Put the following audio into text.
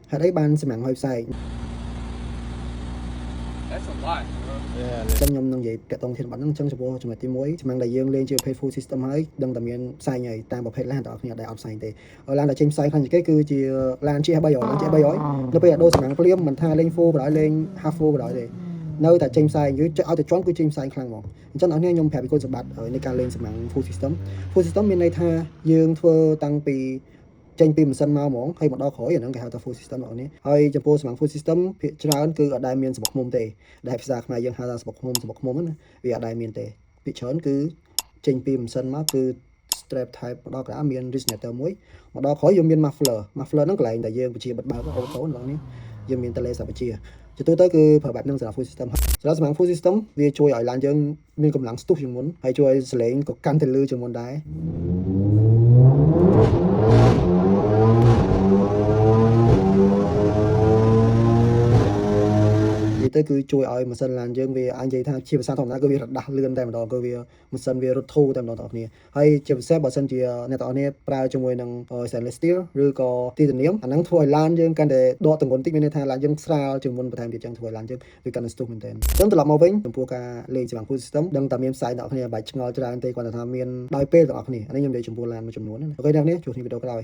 hạt ấy ban xem mạng hơi sai trong nhom nông vậy cái tông thiên bản năng chân support cho mày tìm mối mang đại dương lên chưa pay full system ấy đừng tầm miền sai nhảy tam bảo phê lan đó nhà đại học sai thế ở lan là trên sai thành cái cứ chỉ lan chia bay giỏi lan chia bay giỏi nó bây giờ đôi xem mạng liêm mình tha lên full rồi lên half full rồi thì nơi tại trên sai dưới ở tại chọn cứ trên sai khang mỏng chân ở đây nhom phèo bị cô sập bạt ởในการเล่นสมัง full system មានន័យថាយើងធ្វើតាំងពីចេញពីម៉ាស៊ីនមកហ្មងហើយមកដល់ក្រោយអាហ្នឹងគេហៅថា full system របស់នេះហើយចំពោះសម្រាប់ full system ភាគច្រើនគឺអត់ដែលមានសម្បុកឃុំទេដែលភាសាខ្មែរយើងហៅថាសម្បុកឃុំណាវាអត់ដែលមានទេភាគច្រើនគឺចេញពីម៉ាស៊ីនមកគឺ strap type មកដល់ក្រោយមាន resonator មួយមកដល់ក្រោយយើងមាន muffler ហ្នឹងកន្លែងដែលយើងបញ្ជាបិទបើកអូតូរបស់នេះយើងមានតលេសាបញ្ជាជាទូទៅគឺប្រើបែបហ្នឹងសម្រាប់ full system សម្រាប់ full system វាជួយឲ្យឡានយើងមានកម្លាំងស្ទុះជាងមុនហើយជួយឲ្យសលេងក៏កាន់តែលឺជាងមុនដែរទៅគឺជួយឲ្យម៉ាស៊ីនឡានយើងវាអាចនិយាយថាជាភាសាធម្មតាគឺវារដាស់លឿនតែម្ដងគឺវាម៉ាស៊ីនវារត់ធូរតែម្ដងបងប្អូនហើយជាពិសេសបើសិនជាអ្នកទាំងអស់គ្នាប្រើជាមួយនឹង stainless steel ឬក៏ titanium អាហ្នឹងធ្វើឲ្យឡានយើងកាន់តែដកទម្ងន់តិចមានន័យថាឡានយើងស្រាលជាងមុនបន្ថែមទៀតចឹងធ្វើឲ្យឡានយើងវាកាន់តែស្ទុះមែនទែនអញ្ចឹងត្រឡប់មកវិញចំពោះការលេងសម្រាប់ full system ដឹងតែមានផ្សាយអ្នកទាំងអស់គ្នាបាច់ឆ្ងល់ច្រើនទេគាត់ថាមានដោយពេលទាំងអស់គ្នាអានេះខ្ញុំនិយាយចំពោះឡានមួយចំនួនណាអូខេអ្នកទាំងអស់គ្នាជួបគ្នាវីដេអូក្រោយ